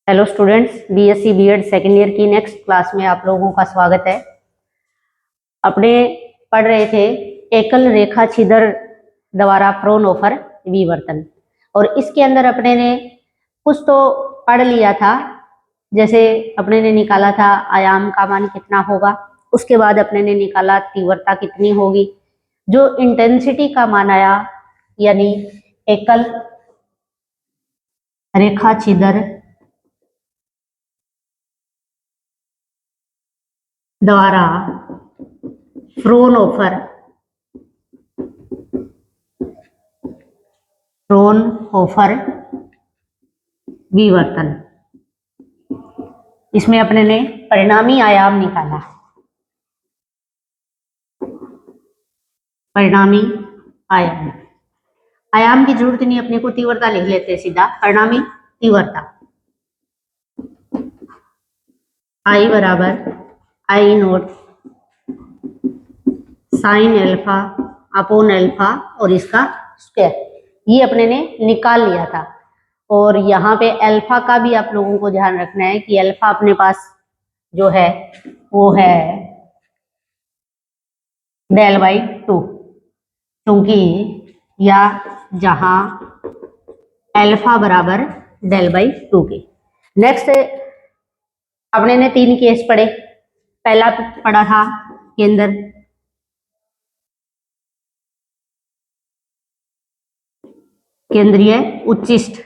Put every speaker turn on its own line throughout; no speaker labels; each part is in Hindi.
Hello students, BSc BEd second year की नेक्स्ट क्लास में आप लोगों का स्वागत है। अपने पढ़ रहे थे एकल रेखा छिद्र द्वारा फ्रोनहोफर विवर्तन, और इसके अंदर अपने ने कुछ तो पढ़ लिया था। जैसे अपने ने निकाला था आयाम का मान कितना होगा, उसके बाद अपने ने निकाला तीव्रता कितनी होगी। जो इंटेंसिटी का मान आया यानी एकल रेखा छिद्र द्वारा फ्रोनहोफर विवर्तन, इसमें अपने ने परिणामी आयाम निकाला। परिणामी आयाम, आयाम की जरूरत नहीं, अपने को तीव्रता लिख लेते सीधा। परिणामी तीव्रता I बराबर I naught sine alpha upon alpha और इसका स्क्वायर, ये अपने ने निकाल लिया था। और यहाँ पे अल्फा का भी आप लोगों को ध्यान रखना है कि अल्फा अपने पास जो है वो है डेल बाई 2, क्योंकि या जहां अल्फा बराबर डेल बाई 2 के। नेक्स्ट अपने ने 3 केस पढ़े। पहला पढ़ा था केंद्रीय उच्चिष्ट,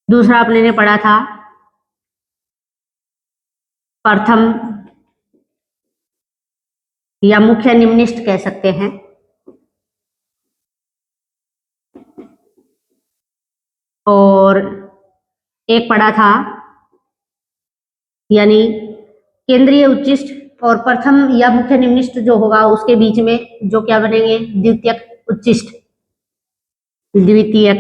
दूसरा अपने ने पढ़ा था प्रथम या मुख्य निम्निष्ठ कह सकते हैं, और एक पढ़ा था यानी केंद्रीय उच्चिष्ट और प्रथम या मुख्य निम्निष्ठ जो होगा उसके बीच में जो क्या बनेंगे, द्वितीयक उच्चिष्ट। द्वितीयक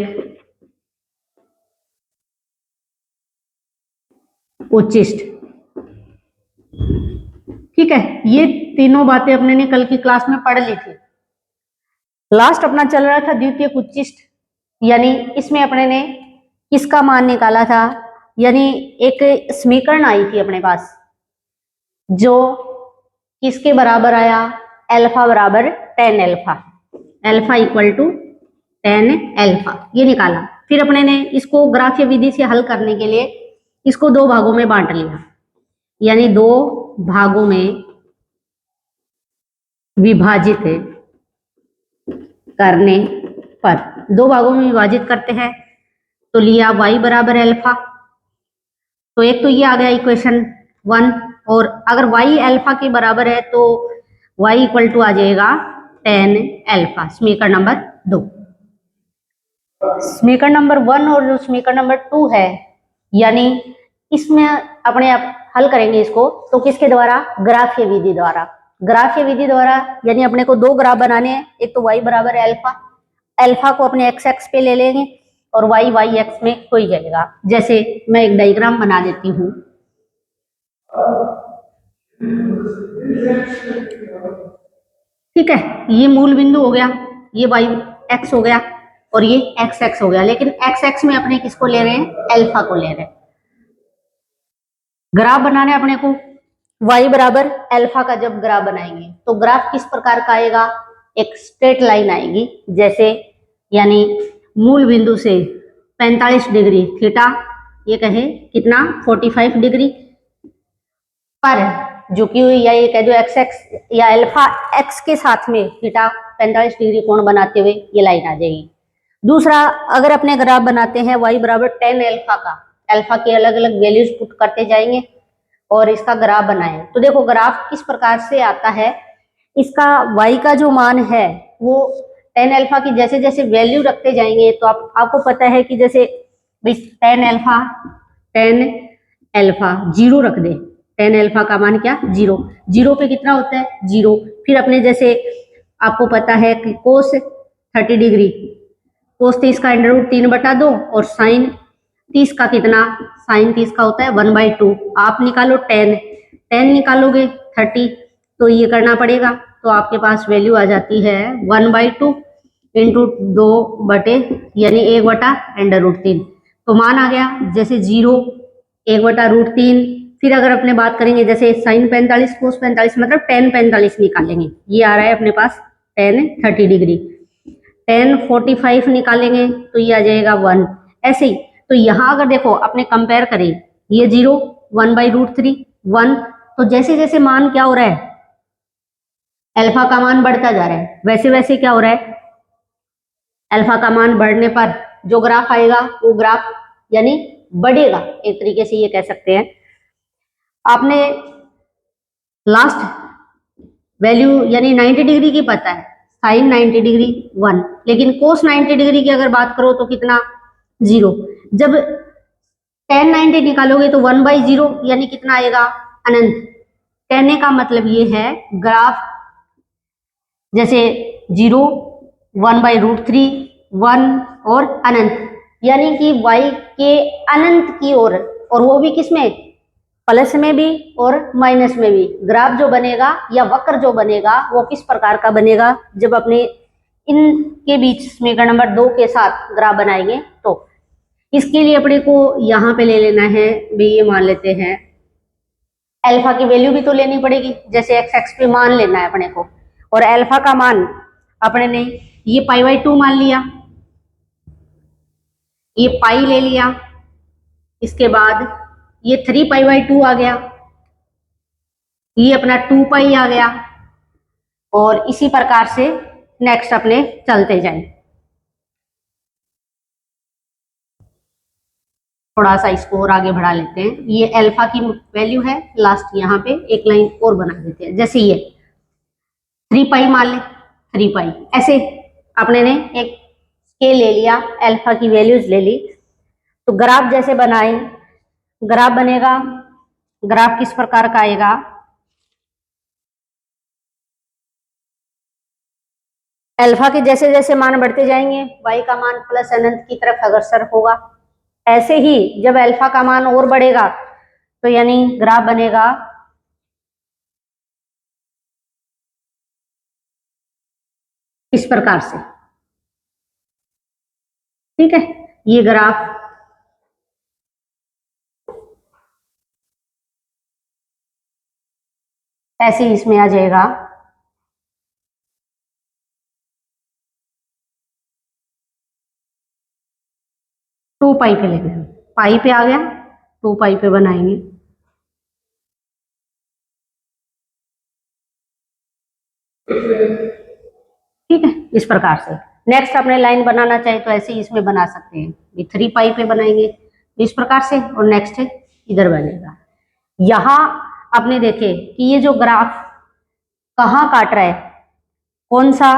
उच्चिष्ट, ठीक है। ये तीनों बातें अपने ने कल की क्लास में पढ़ ली थी। लास्ट अपना चल रहा था द्वितीयक उच्चिष्ट, यानी इसमें अपने ने किसका मान निकाला था, यानी एक समीकरण आई थी अपने पास जो किसके बराबर आया, अल्फा बराबर tan alpha, alpha equal to tan alpha, ये निकाला। फिर अपने ने इसको ग्राफीय विधि से हल करने के लिए इसको 2 भागों में बांट लिया, यानी 2 भागों में विभाजित करने पर, 2 भागों में विभाजित करते हैं तो लिया y बराबर अल्फा। तो एक तो ये आ गया इक्वेशन 1, और अगर y अल्फा के बराबर है तो y इक्वल टू आ जाएगा tan अल्फा। समीकरण नंबर 2, समीकरण नंबर 1 और जो समीकरण नंबर 2 है, यानी इसमें अपने आप हल करेंगे इसको तो किसके द्वारा, ग्राफीय विधि द्वारा। ग्राफीय विधि द्वारा यानी अपने को 2 ग्राफ बनाने हैं, एक तो y बराबर अल्फा, अल्फा को अपने x एक्स पे ले लेंगे और y एक्स में खोई जाएगा। जैसे मैं एक डायग्राम बना देती हूँ, ठीक है। ये मूल बिंदु हो गया, ये y एक्स हो गया और ये x एक्स हो गया, लेकिन x एक्स में अपने किसको ले रहे हैं, अल्फा को ले रहे हैं। ग्राफ बनाने अपने को y बराबर अल्फा का जब ग्राफ बनाएंगे तो ग्राफ किस प्रकार का आएगा, एक स्ट्रेट लाइन आएगी जैसे, यानी मूल बिंदु से 45 डिग्री थीटा, ये कहे कितना 45 डिग्री पर, जो कि या ये कह दो एक्स एक्स या अल्फा एक्स के साथ में थीटा 45 डिग्री कोण बनाते हुए ये लाइन आ जाएगी। दूसरा अगर अपने ग्राफ बनाते हैं y बराबर tan अल्फा का, अल्फा के अलग अलग वैल्यूज पुट करते जाएंगे और इसका ग्राफ बनाएं तो देखो ग्राफ किस प्रकार से आता है। इसका y का जो मान है वो tan अल्फा की जैसे जैसे वैल्यू रखते जाएंगे तो आपको पता है कि जैसे tan अल्फा 0 रख दे, tan अल्फा का मान क्या 0, 0 पे कितना होता है 0। फिर अपने जैसे आपको पता है कि कोस 30 डिग्री, कोस 30 का √3/2 और साइन 30 का कितना, साइन 30 का होता है 1/2। आप निकालो tan निकालोगे 30 तो ये करना पड़ेगा, तो आपके पास वैल्यू आ जाती है 1/2 इंटू 2 यानी 1/√3। तो मान आ गया जैसे 0, 1/√3। फिर अगर अपने बात करेंगे जैसे sin 45 cos 45 मतलब tan 45 निकालेंगे, ये आ रहा है अपने पास tan 30 डिग्री। tan 45 निकालेंगे तो ये आ जाएगा 1। ऐसे ही तो यहाँ अगर देखो अपने कंपेयर करें, ये 0, 1/√3 1। तो जैसे जैसे मान क्या हो रहा है, अल्फा का मान बढ़ता जा रहा है, वैसे वैसे क्या हो रहा है, अल्फा का मान बढ़ने पर जो ग्राफ आएगा वो ग्राफ यानी बढ़ेगा, एक तरीके से ये कह सकते हैं। आपने लास्ट वैल्यू यानी 90 डिग्री की पता है, साइन 90 डिग्री 1, लेकिन कोस 90 डिग्री की अगर बात करो तो कितना 0। जब tan 90 निकालोगे तो 1/0 यानी कितना आएगा अनंत। कहने का मतलब ये है ग्राफ जैसे 0, 1/√3 1 और अनंत, यानी कि y के अनंत की ओर, और वो भी किसमें, प्लस में भी और माइनस में भी। ग्राफ जो बनेगा या वक्र जो बनेगा वो किस प्रकार का बनेगा, जब अपने इनके बीच समीकरण नंबर 2 के साथ ग्राफ बनाएंगे। तो इसके लिए अपने को यहाँ पे ले लेना है भी, ये मान लेते हैं अल्फा की वैल्यू भी तो लेनी पड़ेगी, जैसे एक्स एक्स पे मान लेना है अपने को, और अल्फा का मान अपने ने ये π/2 मान लिया, ये पाई ले लिया, इसके बाद ये 3π/2 आ गया, ये अपना 2π आ गया, और इसी प्रकार से नेक्स्ट अपने चलते जाए। थोड़ा सा इसको और आगे बढ़ा लेते हैं, ये अल्फा की वैल्यू है, लास्ट यहाँ पे एक लाइन और बना देते हैं, जैसे ये 3π मान ले, 3π ऐसे अपने ने एक स्केल ले लिया, अल्फा की वैल्यूज ले ली। तो ग्राफ जैसे बनाए, ग्राफ बनेगा, ग्राफ किस प्रकार का आएगा, अल्फा के जैसे जैसे मान बढ़ते जाएंगे y का मान प्लस अनंत की तरफ अग्रसर होगा। ऐसे ही जब अल्फा का मान और बढ़ेगा तो यानी ग्राफ बनेगा इस प्रकार से, ठीक है। ये ग्राफ ऐसे ही इसमें आ जाएगा, टू पाई पे लेंगे, पाई पे आ गया, 2π पे बनाएंगे। ठीक है, इस प्रकार से नेक्स्ट अपने लाइन बनाना चाहे तो ऐसे ही इसमें बना सकते हैं, ये 3π पे बनाएंगे इस प्रकार से, और नेक्स्ट इधर बनेगा। यहाँ आपने देखे कि ये जो ग्राफ कहाँ काट रहा है, कौन सा,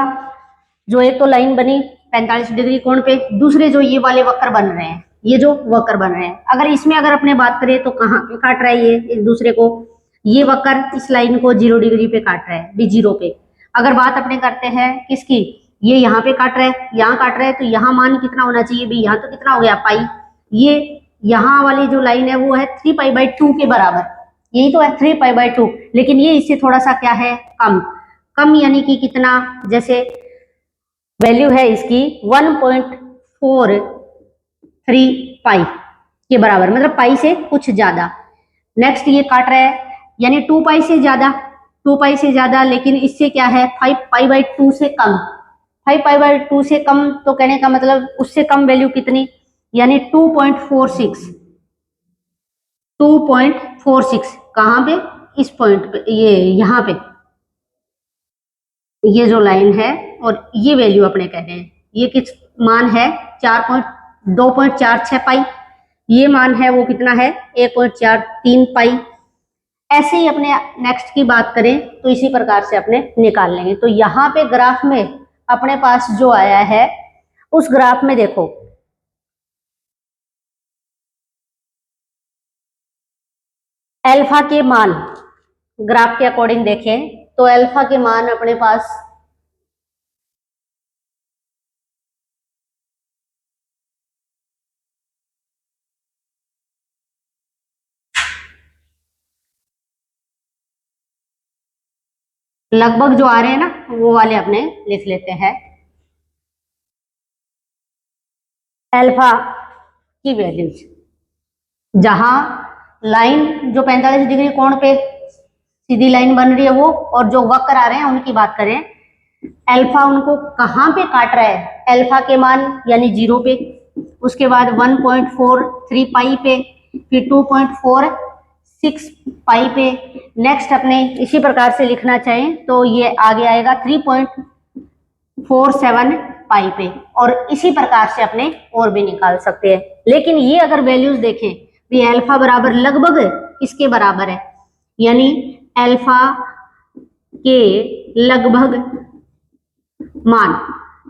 जो एक तो लाइन बनी 45 डिग्री कोण पे, दूसरे जो ये वाले वक्र बन रहे हैं, ये जो वक्र बन रहे हैं, अगर इसमें अगर अपने बात करें तो कहाँ पे काट रहा है ये एक दूसरे को, ये वक्र इस लाइन को 0 डिग्री पे काट रहा है, भी 0 पे। अगर बात अपने करते हैं किसकी, ये यहाँ पे काट रहा है, यहाँ काट रहा है, तो यहाँ मान कितना होना चाहिए भी, यहाँ तो कितना हो गया पाई, ये यहाँ वाली जो लाइन है वो है 3π/2 के बराबर, यही तो है 3π/2, लेकिन ये इससे थोड़ा सा क्या है कम, कम यानी कि कितना, जैसे वैल्यू है इसकी 1.43 पाई के बराबर, मतलब पाई से कुछ ज्यादा। नेक्स्ट ये काट रहा है यानी 2π से ज्यादा, 2π से ज्यादा, लेकिन इससे क्या है 5π/2 से कम, 5π/2 से कम, तो कहने का मतलब उससे कम वैल्यू कितनी, यानी 2.46, 2.46 कहाँ पे, इस पॉइंट पे, ये यहाँ पे, ये जो लाइन है, और ये वैल्यू अपने कह रहे हैं, ये किस मान है 2.46 पाई, ये मान है वो कितना है 1.43 पाई। ऐसे ही अपने नेक्स्ट की बात करें तो इसी प्रकार से अपने निकाल लेंगे। तो यहाँ पे ग्राफ में अपने पास जो आया है, उस ग्राफ में देखो अल्फा के मान, ग्राफ के अकॉर्डिंग देखें तो अल्फा के मान अपने पास लगभग जो आ रहे हैं ना, वो वाले अपने लिख लेते हैं। अल्फा की वैल्यूज, जहां लाइन जो 45 डिग्री कोण पे सीधी लाइन बन रही है वो, और जो वक्र आ रहे हैं उनकी बात करें, अल्फा उनको कहां पे काट रहा है, अल्फा के मान यानी 0 पे, उसके बाद 1.43 पाई पे, फिर 2.46 पाई पे। नेक्स्ट अपने इसी प्रकार से लिखना चाहें तो ये आगे आएगा 3.47 पाई पे, और इसी प्रकार से अपने और भी निकाल सकते हैं। लेकिन ये अगर वैल्यूज देखें, ये अल्फा बराबर लगभग किसके बराबर है, यानी अल्फा के लगभग मान,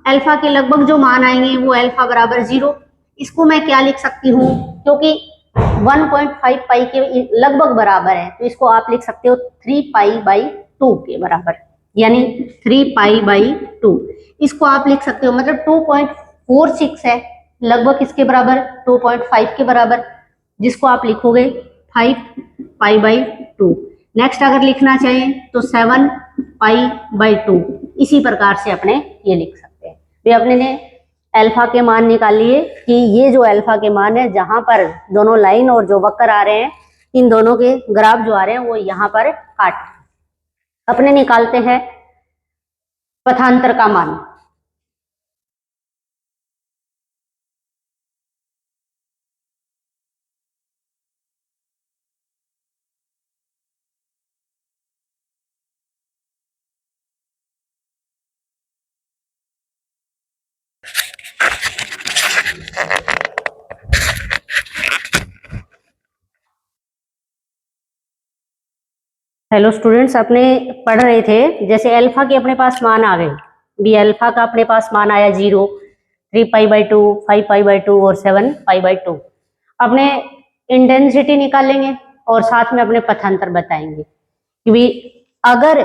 अल्फा के लगभग जो मान आएंगे वो अल्फा बराबर 0। इसको मैं क्या लिख सकती हूँ, क्योंकि 1.5 पाई के लगभग बराबर है, तो इसको आप लिख सकते हो 3 पाई बाई 2 के बराबर, यानी 3 पाई बाई 2। इसको आप लिख सकते हो, मतलब 2.46 है, लगभग किसके बराबर, 2.5 के बराबर, जिसको आप लिखोगे 5 पाई बाई 2। नेक्स्ट अगर लिखना चाहें तो 7 पाई बाई 2, इसी प्रकार से अपने ये लिख सकते हैं। भी अपने ने अल्फा के मान निकाल लिए कि ये जो अल्फा के मान है, जहां पर दोनों लाइन और जो वक्र आ रहे हैं, इन दोनों के ग्राफ जो आ रहे हैं वो यहाँ पर काट, अपने निकालते हैं पथांतर का मान। हेलो स्टूडेंट्स, अपने पढ़ रहे थे जैसे अल्फा के अपने पास मान आ गए, बी अल्फा का अपने पास मान आया 0, 3 पाई बाई 2, 5 पाई बाई 2 और 7 पाई बाई 2। अपने इंटेंसिटी निकालेंगे और साथ में अपने पथांतर बताएंगे कि अगर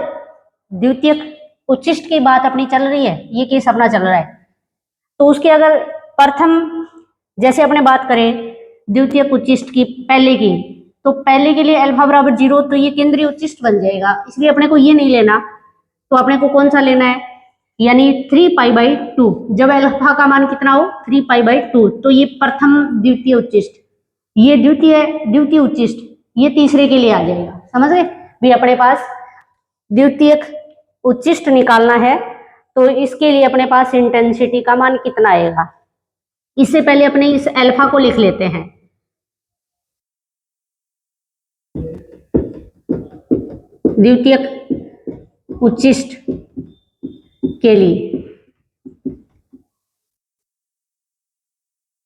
द्वितीयक उच्चिष्ट की बात अपनी चल रही है, ये केस अपना चल रहा है, तो उसके अगर प्रथम जैसे अपने बात करें द्वितीयक उच्चिष्ट की पहले की, तो पहले के लिए अल्फा बराबर 0, तो ये केंद्रीय उच्चिष्ट बन जाएगा, इसलिए अपने को ये नहीं लेना, तो अपने को कौन सा लेना है, यानी 3 पाई बाई 2। जब अल्फा का मान कितना हो, 3 पाई बाई 2, तो ये प्रथम द्वितीय उच्चिष्ट, ये द्वितीय उच्चिष्ट, ये तीसरे के लिए आ जाएगा। समझ गए भी, अपने पास द्वितीयक उच्चिष्ट निकालना है तो इसके लिए अपने पास इंटेंसिटी का मान कितना आएगा। इससे पहले अपने इस अल्फा को लिख लेते हैं, द्वितीयक उच्चिष्ट के लिए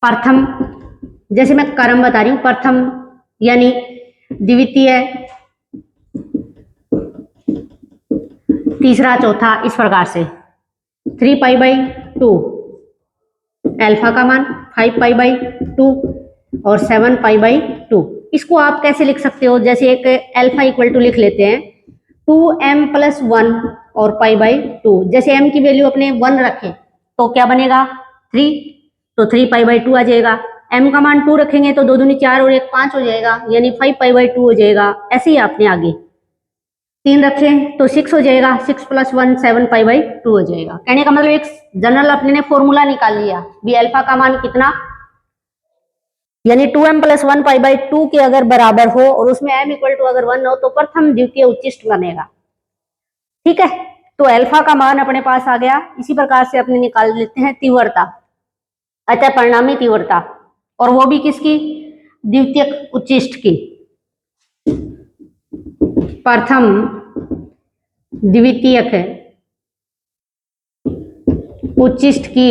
प्रथम, जैसे मैं क्रम बता रही हूं, प्रथम यानी द्वितीय, तीसरा, चौथा, इस प्रकार से 3 पाई बाई 2 अल्फा का मान, 5 पाई बाई 2 और 7 पाई बाई 2। इसको आप कैसे लिख सकते हो, जैसे एक अल्फा इक्वल टू लिख लेते हैं 2m प्लस 1 और पाई बाई 2। जैसे m की वैल्यू अपने 1 रखें तो क्या बनेगा 3, तो 3 पाई बाई 2 आ जाएगा। m का मान 2 रखेंगे तो 2 दूनी 4 और 1 5 हो जाएगा, यानी 5 पाई बाई 2 हो जाएगा। ऐसे ही आपने आगे 3 रखें तो 6 हो जाएगा, 6 प्लस 1 7 पाई बाई 2 हो जाएगा। कहने का मतलब एक जनरल अपने ने फॉर्मूला निकाल लिया भी अल्फा का मान कितना, यानी 2m प्लस 1 पाई बाई 2 के अगर बराबर हो और उसमें m इक्वल टू अगर 1 हो तो प्रथम द्वितीय उच्चिष्ट बनेगा। ठीक है, तो अल्फा का मान अपने पास आ गया। इसी प्रकार से अपने निकाल लेते हैं तीव्रता, अतः परिणामी तीव्रता, और वो भी किसकी, द्वितीयक उच्चिष्ट की, प्रथम द्वितीयक उच्चिष्ट की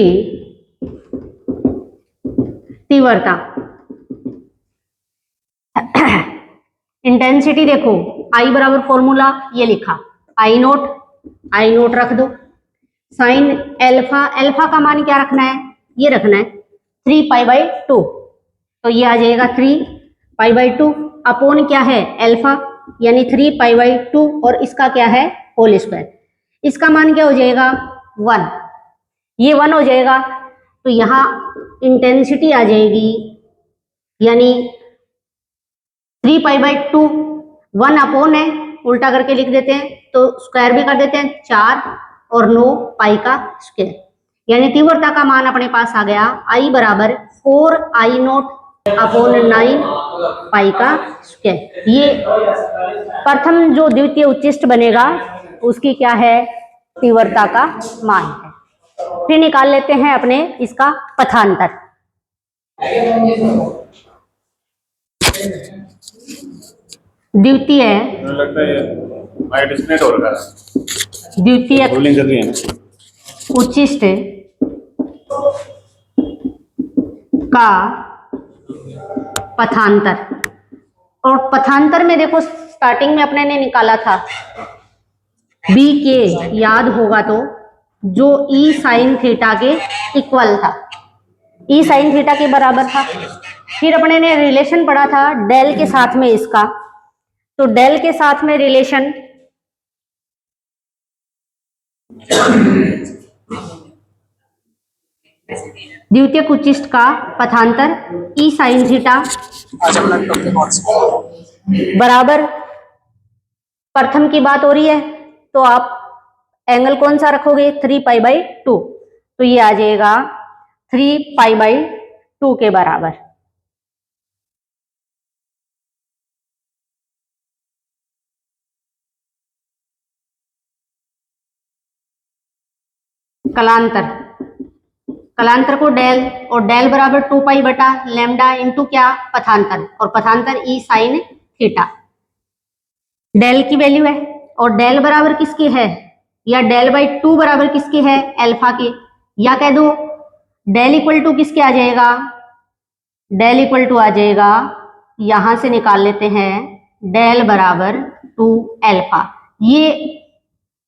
तीव्रता। इंटेंसिटी देखो, आई बराबर फॉर्मूला ये लिखा, आई नोट रख दो, साइन अल्फा, अल्फा का मान क्या रखना है, ये रखना है 3 पाई बाई 2, तो ये आ जाएगा 3 पाई बाई 2 अपॉन क्या है अल्फा, यानी 3 पाई बाई 2, और इसका क्या है होल स्क्वायर। इसका मान क्या हो जाएगा 1, ये 1 हो जाएगा, तो यहाँ इंटेंसिटी आ जाएगी, यानी 3 पाई बाई 2, 1 अपॉन है, उल्टा करके लिख देते हैं तो स्क्वायर भी कर देते हैं, 4 और 9 पाई का स्क्वायर, यानी तीव्रता का मान अपने पास आ गया आई बराबर 4I0/9 पाई का स्क्वायर। ये प्रथम जो द्वितीय उच्चिष्ट बनेगा उसकी क्या है, तीव्रता का मान है। फिर निकाल लेते हैं अपने इसका पथांतर। द्वितीय उच्चिष्ट का पथांतर। और पथांतर में देखो स्टार्टिंग में अपने ने निकाला था बी के, याद होगा तो, जो ई साइन थीटा के इक्वल था, ई साइन थीटा के बराबर था। फिर अपने ने रिलेशन पढ़ा था डेल के साथ में इसका, तो डेल के साथ में रिलेशन द्वितीयक उच्चिष्ट का पथांतर ई साइन थीटा बराबर, प्रथम की बात हो रही है तो आप एंगल कौन सा रखोगे, 3π/2, तो ये आ जाएगा 3π/2 के बराबर। कलांतर, कलांतर को डेल, और डेल बराबर 2π/λ इंटू क्या, पथांतर, और पथांतर ई साइन थीटा। डेल की वैल्यू है, और डेल बराबर किसकी है, या डेl/2 बराबर किसके है, अल्फा के, या कह दो डेल इक्वल टू किसके आ जाएगा, डेल इक्वल टू आ जाएगा, यहां से निकाल लेते हैं डेल बराबर 2α। ये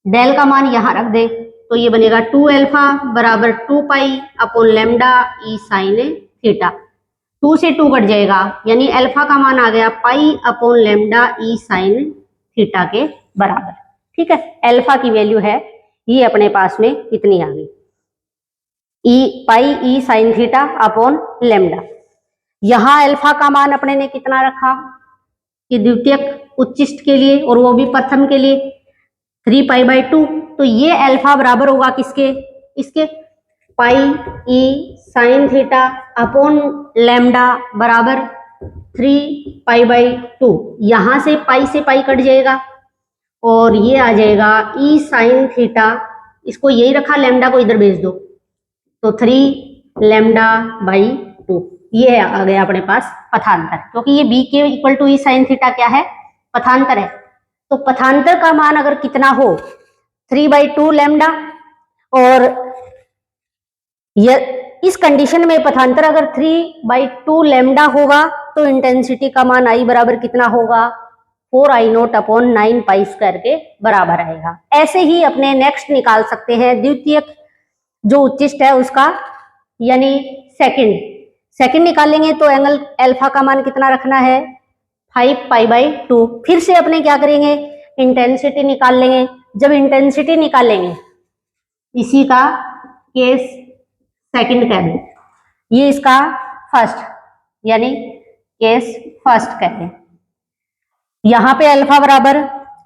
डेल का मान यहां रख दे तो ये बनेगा 2α बराबर 2π/λ ई साइन थीटा। 2 से 2 कट जाएगा, यानी अल्फा का मान आ गया π/λ ई साइन थीटा के बराबर। ठीक है, अल्फा की वैल्यू है ये अपने पास में कितनी आ गई, पाई ई साइन थीटा अपॉन लैम्डा। यहां अल्फा का मान अपने ने कितना रखा कि द्वितीयक उच्चिष्ट के लिए, और वो भी प्रथम के लिए 3π/2, तो ये अल्फा बराबर होगा किसके, इसके पाई ई साइन थीटा अपॉन लैम्डा बराबर 3π/2। यहां से पाई कट जाएगा और ये आ जाएगा ई साइन थीटा, इसको यही रखा, लैम्डा को इधर भेज दो तो 3λ/2। ये आ गया अपने पास पथांतर, क्योंकि ये बी के equal to E sine theta क्या है, पथांतर है। तो पथांतर का मान अगर कितना हो 3/2λ, और इस कंडीशन में पथांतर अगर 3/2λ होगा तो इंटेंसिटी का मान आई बराबर कितना होगा, 4I0/9π² के बराबर आएगा। ऐसे ही अपने नेक्स्ट निकाल सकते हैं द्वितीयक जो उच्चिष्ट है उसका, यानी सेकंड निकालेंगे तो एंगल अल्फा का मान कितना रखना है, 5π/2। फिर से अपने क्या करेंगे, इंटेंसिटी निकाल लेंगे। जब इंटेंसिटी निकालेंगे, इसी का केस सेकंड कह दें, ये इसका फर्स्ट, यानी केस फर्स्ट कह दें। यहां पे अल्फा बराबर,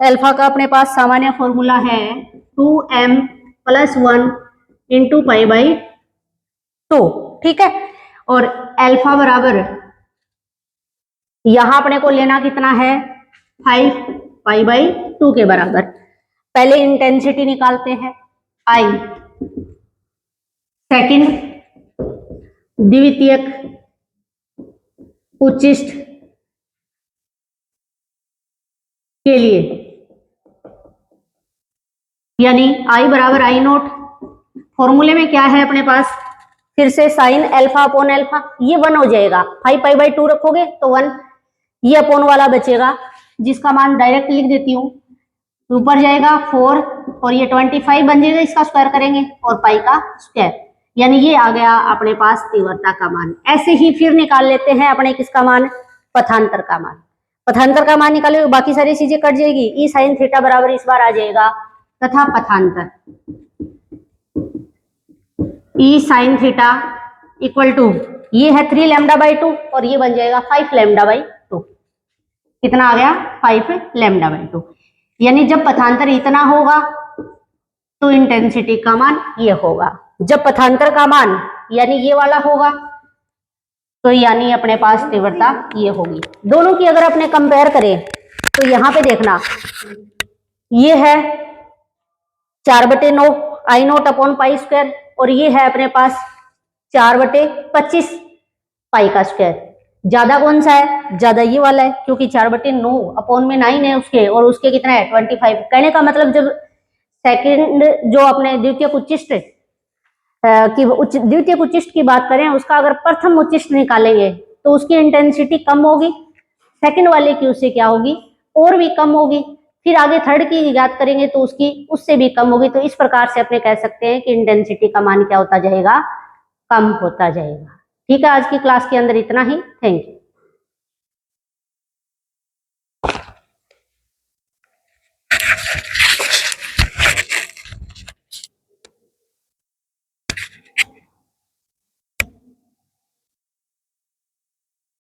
अल्फा का अपने पास सामान्य फॉर्मूला है 2m+1 इंटू π/2। ठीक है, और अल्फा बराबर यहां अपने को लेना कितना है, 5π/2 के बराबर। पहले इंटेंसिटी निकालते हैं, आई सेकंड द्वितीयक उच्चिष्ट के लिए, यानी I बराबर I0। फॉर्मूले में क्या है अपने पास, फिर से साइन अल्फा अपॉन अल्फा, ये 1 हो जाएगा, 5π/2 रखोगे तो 1, ये अपॉन वाला बचेगा जिसका मान डायरेक्ट लिख देती हूँ, ऊपर जाएगा 4 और ये 25 बन जाएगा, इसका स्क्वायर करेंगे और पाई का स्क्वायर, यानी ये आ गया अपने पास तीव्रता का मान। ऐसे ही फिर निकाल लेते हैं अपने किसका मान, पथांतर का मान। पथांतर का मान निकाले बाकी सारी चीजें कट जाएगी, ई साइन थीटा बराबर इस बार आ जाएगा, तथा पथांतर ई साइन थीटा इक्वल टू, ये है 3λ/2 और ये बन जाएगा 5λ/2। कितना आ गया, 5λ/2। यानी जब पथांतर इतना होगा तो इंटेंसिटी का मान ये होगा। जब पथांतर का मान यानी ये वाला होगा तो यानी अपने पास तीव्रता ये होगी। दोनों की अगर अपने कंपेयर करें तो यहाँ पे देखना, ये है 4/9 आई नॉट अपॉन पाई स्क्वायर, और ये है अपने पास 4/25 पाई का स्क्वायर। ज्यादा कौन सा है? ज्यादा ये वाला है, क्योंकि 4/9 अपॉन में 9 है उसके, और उसके कितना है 25। कहने का मतलब जब सेकंड जो अपने द्वितीयक उच्चिष्ट की द्वितीयक उच्चिष्ट की बात करें, उसका अगर प्रथम उच्चिष्ट निकालेंगे तो उसकी इंटेंसिटी कम होगी, सेकंड वाले की उससे क्या होगी और भी कम होगी, फिर आगे थर्ड की याद करेंगे तो उसकी उससे भी कम होगी। तो इस प्रकार से अपने कह सकते हैं कि इंटेंसिटी का मान क्या होता जाएगा? कम होता जाएगा। ठीक है, आज की क्लास के अंदर इतना ही। Thank you.